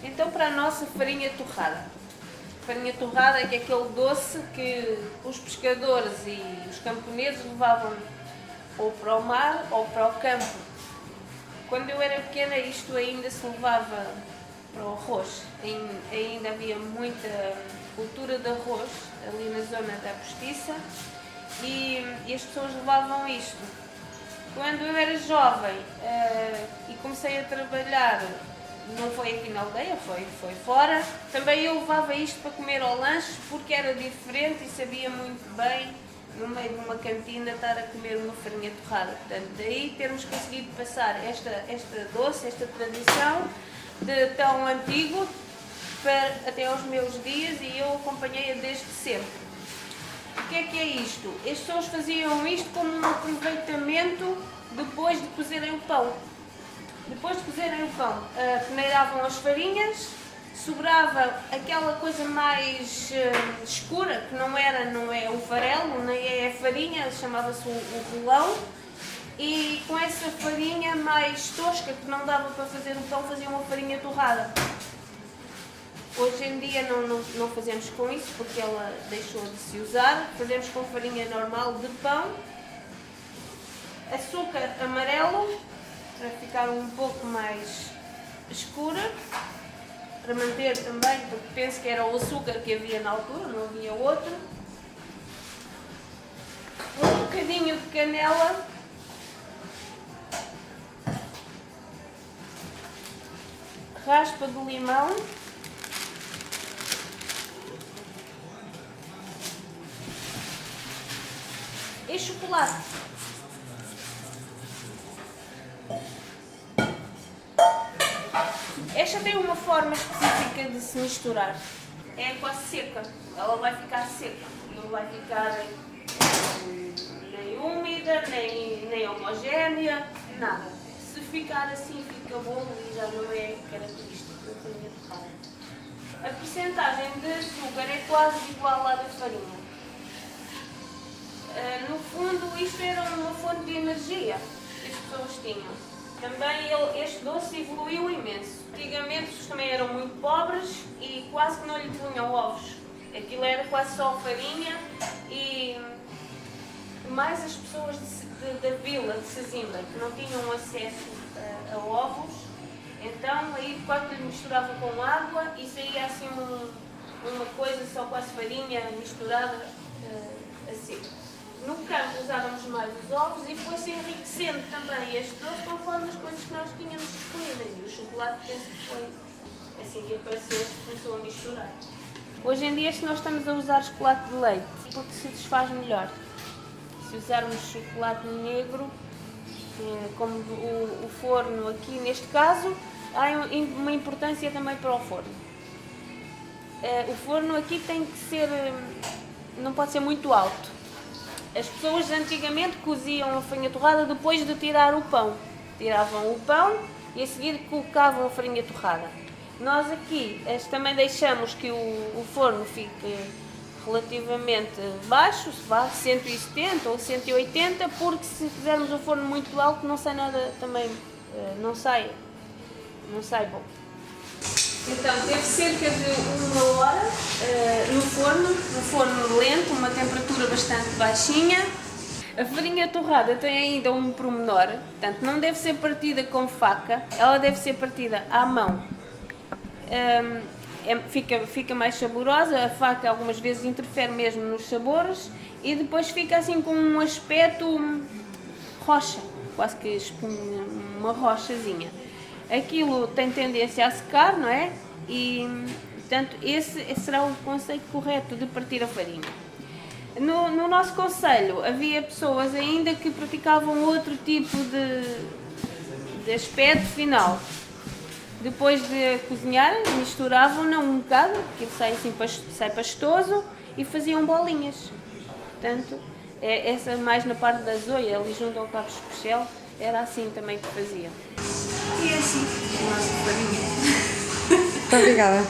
Então, para a nossa farinha torrada. Farinha torrada é que é aquele doce que os pescadores e os camponeses levavam ou para o mar ou para o campo. Quando eu era pequena, isto ainda se levava para o arroz. Ainda havia muita cultura de arroz ali na zona da Postiça e as pessoas levavam isto. Quando eu era jovem e comecei a trabalhar, não foi aqui na aldeia, foi fora, também eu levava isto para comer ao lanche porque era diferente e sabia muito bem, no meio de uma cantina, estar a comer uma farinha torrada. Portanto, daí termos conseguido passar esta doce, esta tradição de tão antigo até aos meus dias e eu acompanhei-a desde sempre. O que é isto? As pessoas faziam isto como um aproveitamento depois de cozerem o pão. Depois de cozerem o pão, peneiravam as farinhas, sobrava aquela coisa mais escura, que não é o farelo, nem é a farinha, chamava-se o rolão, e com essa farinha mais tosca, que não dava para fazer o pão, faziam uma farinha torrada. Hoje em dia não fazemos com isso, porque ela deixou de se usar, fazemos com farinha normal de pão, açúcar amarelo, para ficar um pouco mais escura, para manter também, porque penso que era o açúcar que havia na altura, não havia outro. Um bocadinho de canela. Raspa de limão. E chocolate. Esta tem uma forma específica de se misturar. É quase seca. Ela vai ficar seca. Não vai ficar nem úmida, nem homogénea, nada. Se ficar assim, fica bolo e já não é característico da farinha torrada. A percentagem de açúcar é quase igual à da farinha. No fundo, isto era uma fonte de energia que as pessoas tinham. Também este doce evoluiu imenso. Antigamente as pessoas também eram muito pobres e quase que não lhe punham ovos. Aquilo era quase só farinha e mais as pessoas da vila de Sesimbra, que não tinham acesso a ovos. Então aí quando lhe misturava com água e saía assim uma coisa só quase farinha misturada assim. No campo usávamos mais os ovos e foi-se enriquecendo também este doce conforme as coisas que nós tínhamos disponíveis. E o chocolate, penso que foi assim que apareceu, começou a misturar. Hoje em dia nós estamos a usar chocolate de leite porque se desfaz melhor. Se usarmos chocolate negro, como o forno aqui neste caso, há uma importância também para o forno. O forno aqui tem que ser, não pode ser muito alto. As pessoas antigamente coziam a farinha torrada depois de tirar o pão. Tiravam o pão e a seguir colocavam a farinha torrada. Nós aqui também deixamos que o forno fique relativamente baixo, se vá 170 ou 180, porque se fizermos o forno muito alto não sai nada também, não sai bom. Então, teve cerca de 1 hora no forno lento, uma temperatura bastante baixinha. A farinha torrada tem ainda um pormenor, portanto, não deve ser partida com faca, ela deve ser partida à mão. Fica mais saborosa, a faca algumas vezes interfere mesmo nos sabores e depois fica assim com um aspecto rocha, quase que uma rochazinha. Aquilo tem tendência a secar, não é? E, portanto, esse será o conceito correto de partir a farinha. No nosso concelho havia pessoas ainda que praticavam outro tipo de aspecto final. Depois de cozinhar, misturavam-na um bocado, aquilo sai pastoso, e faziam bolinhas. Portanto, essa mais na parte da Zoia, ali junto ao Cabo Especial, era assim também que faziam. E é assim, a nossa farinha. Muito obrigada.